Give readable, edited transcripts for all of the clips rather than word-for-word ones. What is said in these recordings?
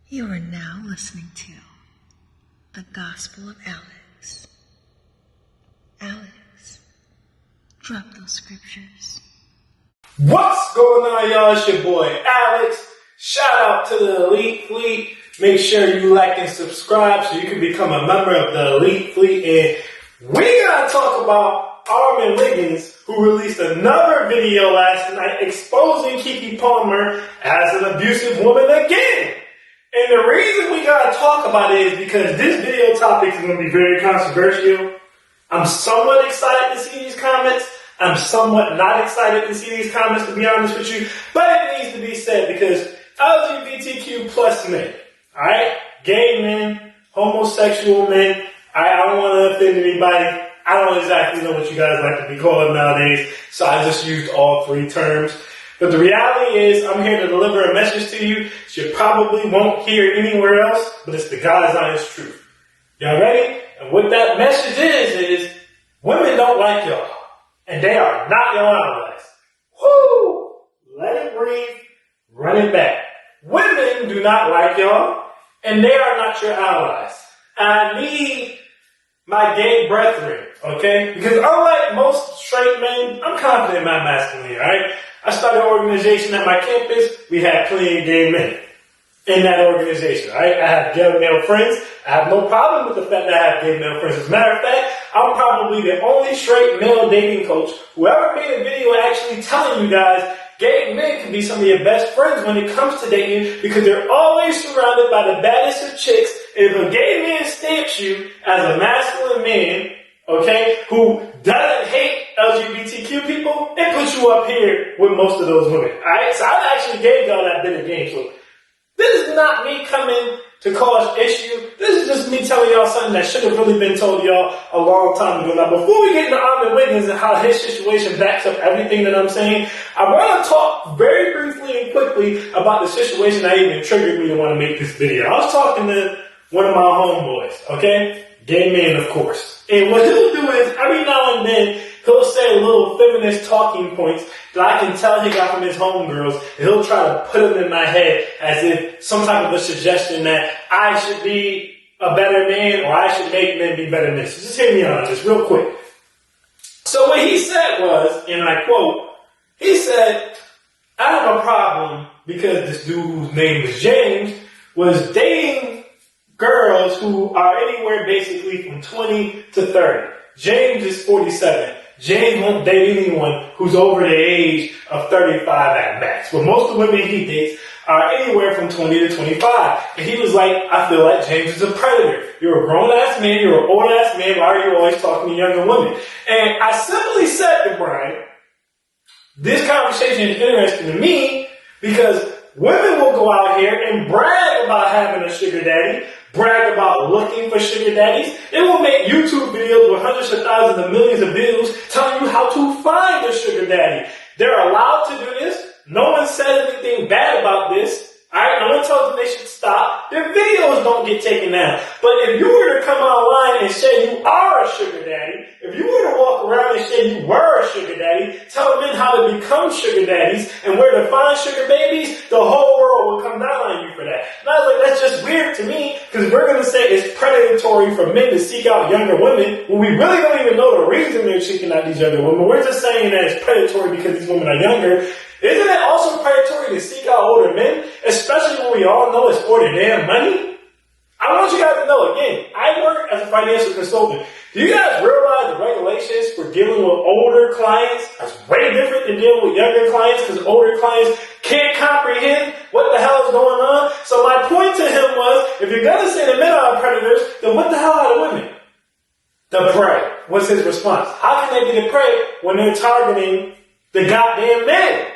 You are now listening to the Gospel of Alex. Alex, drop those scriptures. What's going on, y'all? It's your boy Alex. Shout out to the Elite Fleet. Make sure you like and subscribe so you can become a member of the Elite Fleet. And we gotta talk about Armon Wiggins, who released another video last night exposing Keke Palmer as an abusive woman again. And the reason we gotta talk about it is because this video topic is gonna be very controversial. I'm somewhat excited to see these comments. I'm somewhat not excited to see these comments, to be honest with you. But it needs to be said because LGBTQ plus men, alright? Gay men, homosexual men, I don't want to offend anybody. I don't exactly know what you guys like to be called nowadays, so I just used all three terms. But the reality is, I'm here to deliver a message to you that you probably won't hear anywhere else, but it's the God's honest truth. Y'all ready? And what that message is women don't like y'all. And they are not your allies. Whoo! Let it breathe. Run it back. Women do not like y'all, and they are not your allies. And I need my gay brethren, okay? Because unlike most straight men, I'm confident in my masculinity, alright? I started an organization at my campus. We had plenty of gay men in that organization, right? I have gay male friends. I have no problem with the fact that I have gay male friends. As a matter of fact, I'm probably the only straight male dating coach who ever made a video actually telling you guys gay men can be some of your best friends when it comes to dating because they're always surrounded by the baddest of chicks. If a gay man stamps you as a masculine man, okay, who doesn't hate LGBTQ people, it puts you up here with most of those women, alright? So I actually gave y'all that bit of game, so this is not me coming to cause issue. This is just me telling y'all something that should have really been told y'all a long time ago. Now, before we get into Armon Wiggins and how his situation backs up everything that I'm saying, I want to talk very briefly and quickly about the situation that even triggered me to want to make this video. I was talking to one of my homeboys, okay? Gay man, of course. And what he'll do is, every now and then, he'll say little feminist talking points that I can tell he got from his homegirls, and he'll try to put them in my head as if some type of a suggestion that I should be a better man or I should make men be better men. So just hear me on this real quick. So what he said was, and I quote, he said, I have a problem because this dude whose name is James was dating girls who are anywhere basically from 20 to 30. James is 47. James won't date anyone who's over the age of 35 at max. But most of the women he dates are anywhere from 20 to 25. And he was like, I feel like James is a predator. You're a grown-ass man, you're an old-ass man, why are you always talking to younger women? And I simply said to Brian, this conversation is interesting to me because women will go out here and brag about having a sugar daddy, brag about looking for sugar daddies. They will make YouTube videos with hundreds of thousands of millions of views telling you how to find a sugar daddy. They're allowed to do this. No one says anything bad about this. Alright, no one tells them they should stop. Their videos don't get taken down. But if you were to come online and say you are a sugar daddy, if you were to walk around and say you were a sugar daddy, tell men how to become sugar daddies and where to find sugar babies, the whole world will come down on you for that. And I was like, that's just weird to me, because we're going to say it's predatory for men to seek out younger women when we really don't even know the reason they're seeking out these younger women. We're just saying that it's predatory because these women are younger. Isn't it also predatory to seek out older men, especially when we all know it's for their damn money? I want you guys to know, again, I work as a financial consultant. Do you guys realize the regulations for dealing with older clients is way different than dealing with younger clients because older clients can't comprehend what the hell is going on? So my point to him was, if you're going to say the men are predators, then what the hell are the women? The prey. What's his response? How can they be the prey when they're targeting the goddamn men?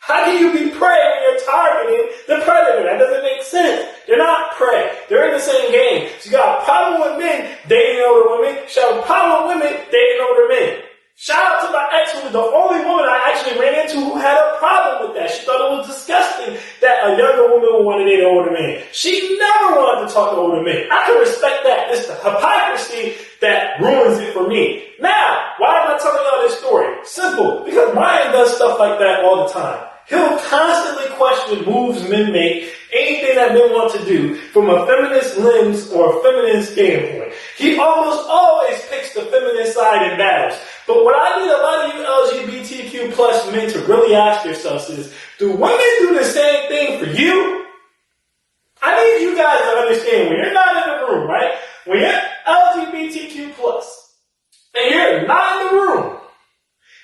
How can you be prey when you're targeting the predator? That doesn't make sense. They're not prey. They're in the same game. So you got a problem with men dating older women. You have a problem with women dating older men. Shout out to my ex, who was the only woman I actually ran into who had a problem with that. She thought it was disgusting that a younger woman would want to date an older man. She never wanted to talk to older men. I can respect that. It's the hypocrisy that ruins it for me. Now, why am I telling y'all this story? Simple. Because Brian does stuff like that all the time. He'll constantly question moves men make, anything that men want to do from a feminist lens or a feminist standpoint. He almost always picks the feminist side in battles. But what I need a lot of you LGBTQ plus men to really ask yourselves is, do women do the same thing for you? I need you guys to understand, when you're not in the room, right? When you're LGBTQ plus, and you're not in the room,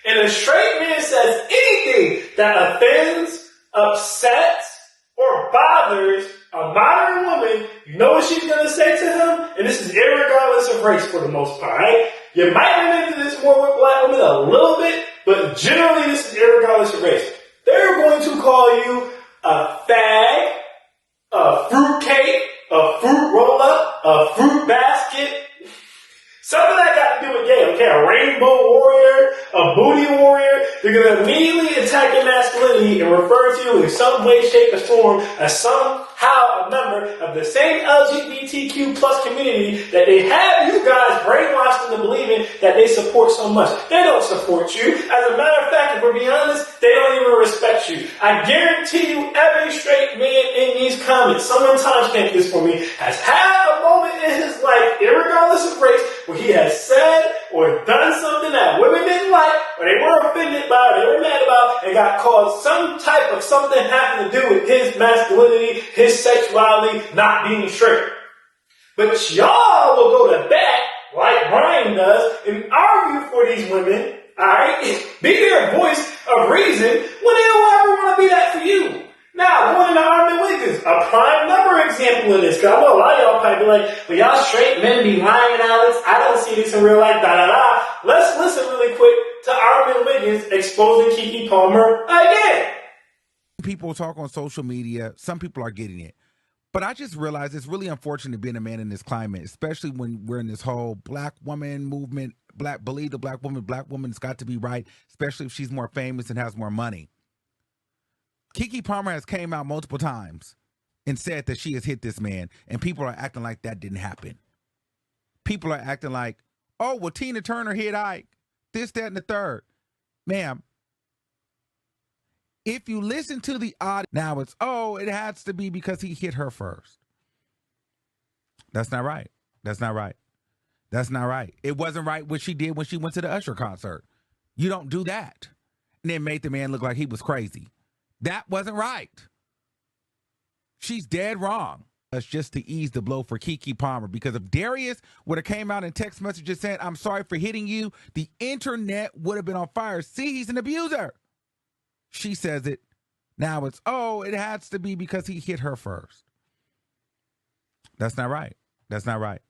and a straight man says anything that offends, upsets, or bothers a modern woman, you know what she's going to say to him? And this is irregardless of race for the most part, right? You might run into this more with black women a little bit, but generally this is irregardless of race. They're going to call you a fag, a fruitcake, a fruit roll-up, a fruit basket. Something that got to do with gay, okay? A rainbow warrior, a booty warrior. They're going to immediately attack your masculinity and refer to you in some way, shape, or form as somehow a member of the same LGBTQ plus community that they have you guys brainwashed into believing that they support so much. They don't support you. As a matter of fact, if we're being honest, they don't even respect you. I guarantee you every straight man in these comments, someone timestamp this for me, has had a moment in his life, irregardless of race, where he has said or done something that women didn't like, or they were offended by, or they were mad about, and got called some type of something having to do with his masculinity, his sexuality, not being straight. But y'all will go to bat, like Brian does, and argue for these women, alright? Be their voice of reason when they don't ever want to be that for you. Now, going into Armon Wiggins, a prime number example of this, because I know a lot of y'all probably be like, well, y'all straight men be lying, Alex. I don't see this in real life, da-da-da. Let's listen really quick to Armon Wiggins exposing Keke Palmer again. People talk on social media. Some people are getting it. But I just realized it's really unfortunate being a man in this climate, especially when we're in this whole black woman movement, believe the black woman's got to be right, especially if she's more famous and has more money. Keke Palmer has came out multiple times and said that she has hit this man, and people are acting like that didn't happen. People are acting like, oh, well, Tina Turner hit Ike, this, that, and the third. Ma'am, if you listen to the audio, now it's, oh, it has to be because he hit her first. That's not right. That's not right. That's not right. It wasn't right what she did when she went to the Usher concert. You don't do that. And then made the man look like he was crazy. That wasn't right. She's dead wrong. That's just to ease the blow for Keke Palmer, because if Darius would have came out in text messages saying, I'm sorry for hitting you, the internet would have been on fire. See, he's an abuser. She says it. Now it's, oh, it has to be because he hit her first. That's not right. That's not right.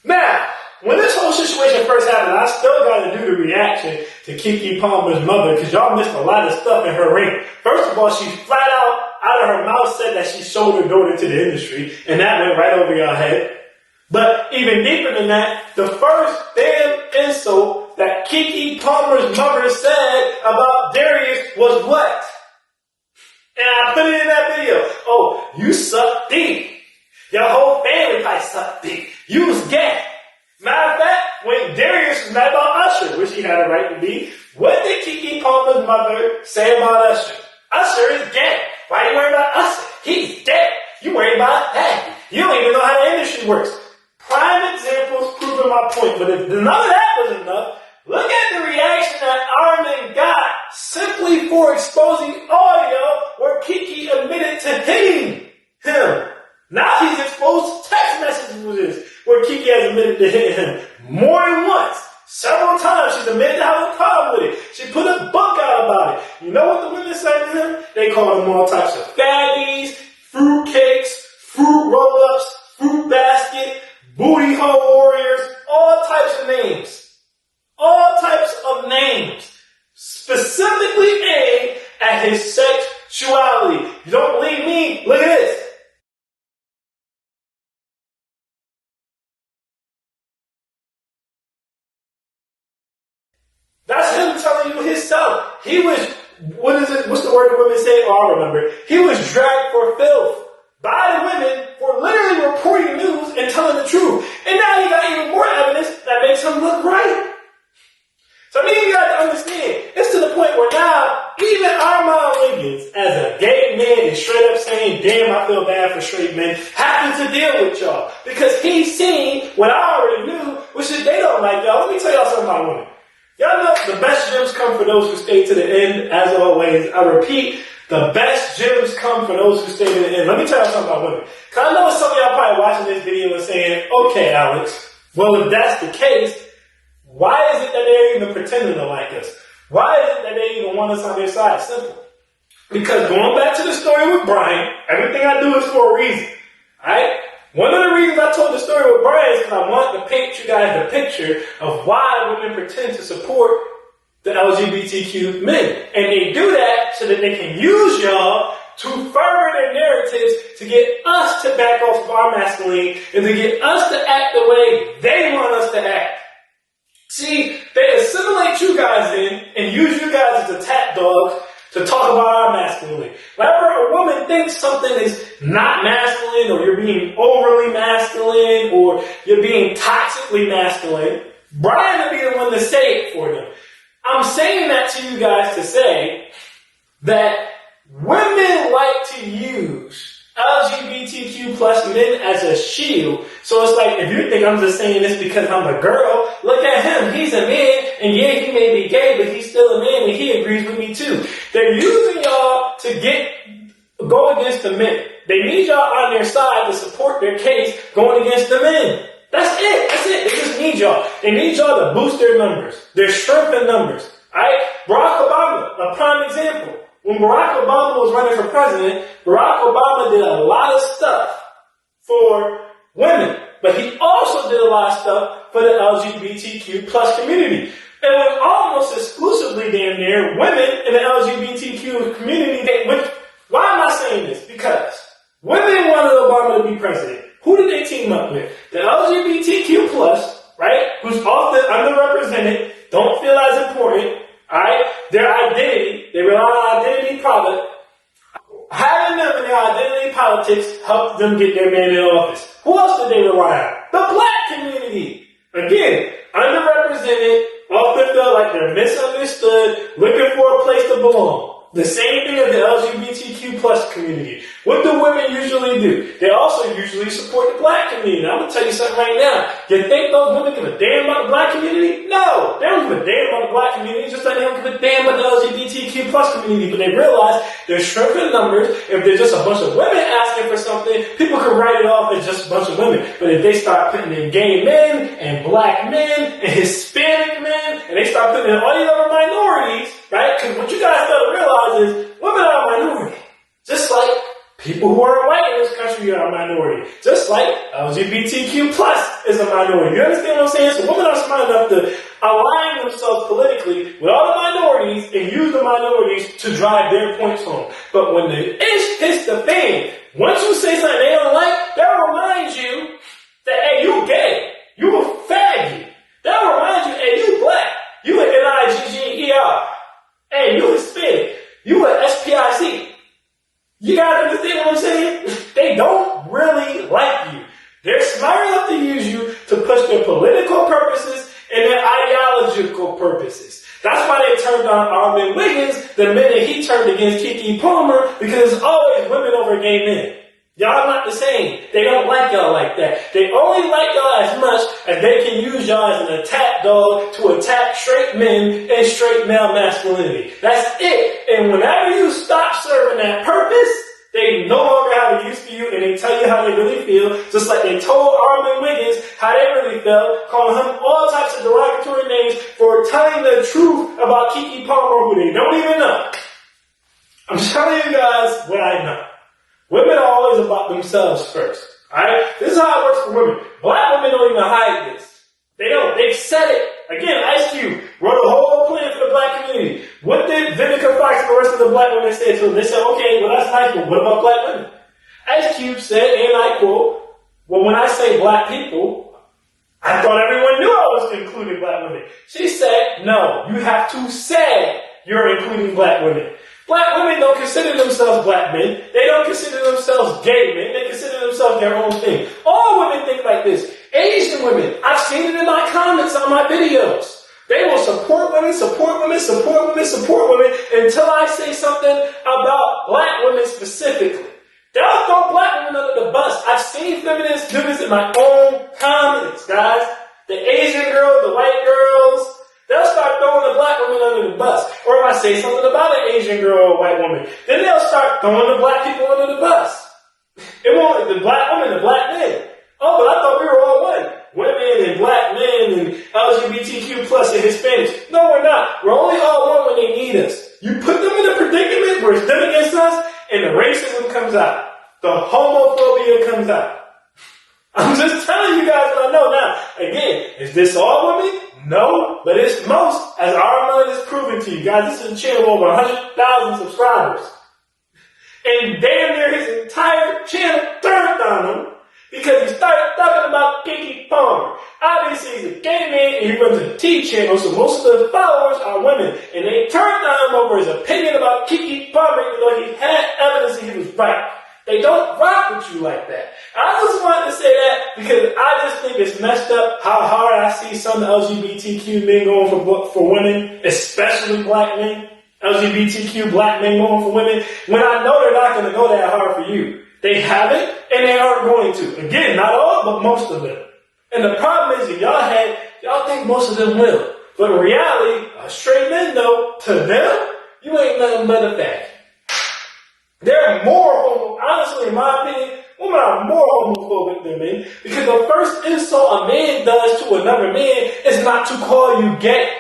Now, when this whole situation first happened, I still got to do the reaction to Keke Palmer's mother, because y'all missed a lot of stuff in her ring. First of all, she flat out of her mouth said that she sold her daughter to the industry, and that went right over your head. But even deeper than that, the first damn insult that Keke Palmer's mother said about Darius was what? And I put it in that video. Oh, you suck dick. Your whole family probably suck dick. You was gay. Matter of fact, when Darius was mad about Usher, which he had a right to be, what did Keke Palmer's mother say about Usher? Usher is gay. Why are you worried about Usher? He's dead. You worried about that. You don't even know how the industry works. Prime examples proving my point. But if none of that was enough, look at the reaction that Armon got simply for exposing audio where Keke admitted to hitting him. Now he's exposed text messages where Keke has admitted to hitting him more than once. Several times she's admitted to having a problem with it. She put a book out about it. You know what the women said to him? They called him all types of faggies, fruitcakes, fruit roll-ups, fruit basket, booty hole warriors, all types of names. All types of names. Specifically aimed at his sexuality. You don't believe me? Look at this. That's him telling you himself. He was, what's the word the women say? Oh, I remember. He was dragged for filth by the women for literally reporting news and telling the truth. And now he got even more evidence that makes him look right. So I mean, you got to understand, it's to the point where now even Armon feel bad for straight men having to deal with y'all. Because he's seen what I already knew, which is they don't like y'all. Let me tell y'all something about women. Y'all know the best gems come for those who stay to the end, as always. I repeat, the best gems come for those who stay to the end. Let me tell you something about women. Because I know some of y'all probably watching this video and saying, okay, Alex, well, if that's the case, why is it that they're even pretending to like us? Why is it that they even want us on their side? Simple. Because going back to the story with Brian, everything I do is for a reason. Alright? One of the reasons I told the story with Brian is because I want to paint you guys the picture of why women pretend to support the LGBTQ men. And they do that so that they can use y'all to further their narratives to get us to back off of our masculinity and to get us to act the way they want us to act. See, they assimilate you guys in and use you guys as attack dogs to talk about our masculinity. Whenever a woman thinks something is not masculine, or you're being overly masculine, or you're being toxically masculine, Brian will be the one to say it for them. I'm saying that to you guys to say that women like to use LGBTQ plus men as a shield. So it's like, if you think I'm just saying this because I'm a girl, look at him. He's a man, and yeah, he may be gay, but he's still a man, and he agrees with me too. They're using y'all to go against the men. They need y'all on their side to support their case going against the men. That's it. That's it. They just need y'all. They need y'all to boost their numbers, their strength in numbers. Alright? Barack Obama, a prime example. When Barack Obama was running for president, Barack Obama did a lot of stuff for women, but he also did a lot of stuff for the LGBTQ plus community. And it was almost exclusively damn near women in the LGBTQ community. Why am I saying this? Because women wanted Obama to be president. Who did they team up with? The LGBTQ plus, right? Who's often underrepresented, don't feel as important. Alright? Their identity, they rely on identity product. Having them in their identity politics helped them get their man in office. Who else did they rely on? The black community. Again, underrepresented, often feel like they're misunderstood, looking for a place to belong. The same thing as the LGBTQ plus community. What do women usually do? They also usually support the black community. Now, I'm going to tell you something right now. You think those women give a damn about the black community? No. They don't give a damn about the black community, just like they don't give a damn about the LGBTQ plus community. But they realize there's strength in numbers. If there's just a bunch of women asking for something, people can write it off as just a bunch of women. But if they start putting in gay men and black men and Hispanic men, and they start putting in all these other minorities, right? Because what you guys got to realize is women are a minority. Just like people who aren't white in this country are a minority. Just like LGBTQ plus is a minority. You understand what I'm saying? So women are smart enough to align themselves politically with all the minorities and use the minorities to drive their points home. But when the ish hits the fan, once you say something they don't like, they'll remind you that, hey, you gay. You a faggot. They'll remind you, hey, you black. You an N-I-G-G-E-R. Hey, you Hispanic. You an SPIC. You gotta understand what I'm saying? They don't really like you. They're smart enough to use you to push their political purposes and their ideological purposes. That's why they turned on Armon Wiggins the minute he turned against Keke Palmer, because it's always women over gay men. Y'all not the same. They don't like y'all like that. They only like y'all as much as they can use y'all as an attack dog to attack straight men and straight male masculinity. That's it. And whenever you stop serving that purpose, they no longer have a use for you, and they tell you how they really feel, just like they told Armon Wiggins how they really felt, calling him all types of derogatory names for telling the truth about Keke Palmer, who they don't even know. I'm telling you guys what I know. Women are always about themselves first. Alright? This is how it works for women. Black women don't even hide this. They don't. They've said it. Again, Ice Cube wrote a whole plan for the black community. What did Vivica Fox and the rest of the black women say to him? They said, okay, well that's nice, but what about black women? Ice Cube said, and I quote, well, when I say black people, I thought everyone knew I was including black women. She said, no, you have to say you're including black women. Black women don't consider themselves black men. They don't consider themselves gay men. They consider themselves their own thing. All women think like this. Asian women, I've seen it in my comments on my videos. They will support women, support women, support women, support women until I say something about black women specifically. They'll throw black seen feminists do this in my own comments, guys. The Asian girls, the white girls, they'll start throwing the black women under the bus. Or if I say something about an Asian girl or a white woman, then they'll start throwing the black people under the bus. It won't, the black woman, the black men. Oh, but I thought we were all one. Women and black men and LGBTQ plus and Hispanics. No, we're not. We're only all one when they need us. You put them in a predicament where it's them against us, and the racism comes out. The homophobia comes out. I'm just telling you guys what I know now. Again, is this all women? No, but it's most, as Armon is proving to you guys. This is a channel with over 100,000 subscribers. And damn near his entire channel turned on him because he started talking about Keke Palmer. Obviously, he's a gay man and he runs a T channel, so most of the followers are women. And they turned on him over his opinion about Keke Palmer, even though he had evidence that he was right. They don't rock with you like that. I just wanted to say that because I just think it's messed up how hard I see some LGBTQ men going for women, especially black men. LGBTQ black men going for women, when I know they're not going to go that hard for you. They haven't, and they aren't going to. Again, not all, but most of them. And the problem is, in y'all head, y'all think most of them will. But in reality, straight men, though, to them, you ain't nothing but a fact. They're more, honestly, in my opinion, women are more homophobic than men, because the first insult a man does to another man is not to call you gay.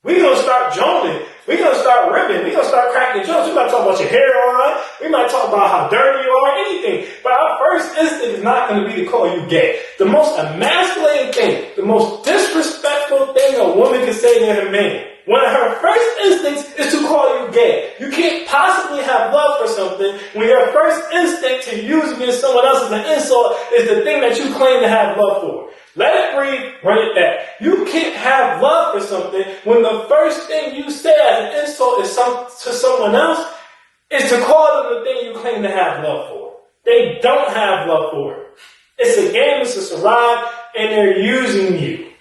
We're going to start joning. We're going to start ripping. We're going to start cracking jokes. We might talk about your hairline. We might talk about how dirty you are, anything. But our first instinct is not going to be to call you gay. The most emasculating thing, the most disrespectful thing a woman can say to a man, one of her first instincts is to call you gay. You can't possibly have love for something when your first instinct to use against someone else as an insult is the thing that you claim to have love for. Let it breathe, run it back. You can't have love for something when the first thing you say as an insult is to someone else is to call them the thing you claim to have love for. They don't have love for it. It's a game, it's a charade, and they're using you.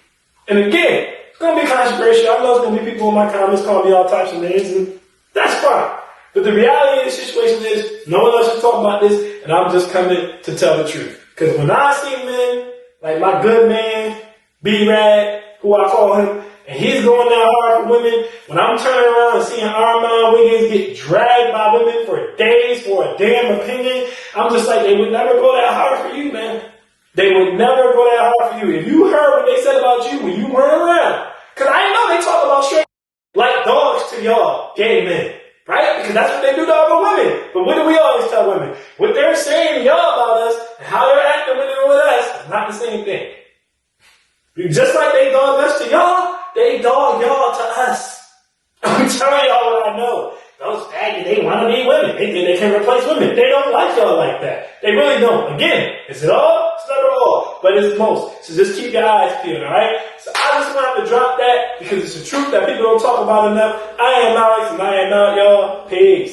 And again, it's going to be controversial. I know it's going to be people in my comments calling me all types of names, and that's fine. But the reality of the situation is, no one else should talk about this, and I'm just coming to tell the truth. Because when I see men, like my good man, B-Rad, who I call him, and he's going that hard for women, when I'm turning around and seeing Armon Wiggins get dragged by women for days for a damn opinion, I'm just like, they would never go that hard for you, man. They would never go that hard for you. If you heard what they said about you when you weren't around, because I know they talk about straight like dogs to y'all, gay men. Right? Because that's what they do to other women. But what do we always tell women? What they're saying to y'all about us and how they're acting with us is not the same thing. Just like they dog us to y'all, they dog y'all to us. I'm telling y'all what I know. Those faggots, they want to be women. They think they can replace women. They don't like y'all like that. They really don't. Again, is it all? It's never all. But it's most. So just keep your eyes peeled, alright? So I just wanted to drop that because it's the truth that people don't talk about enough. I am Alex and I am out, y'all. Peace.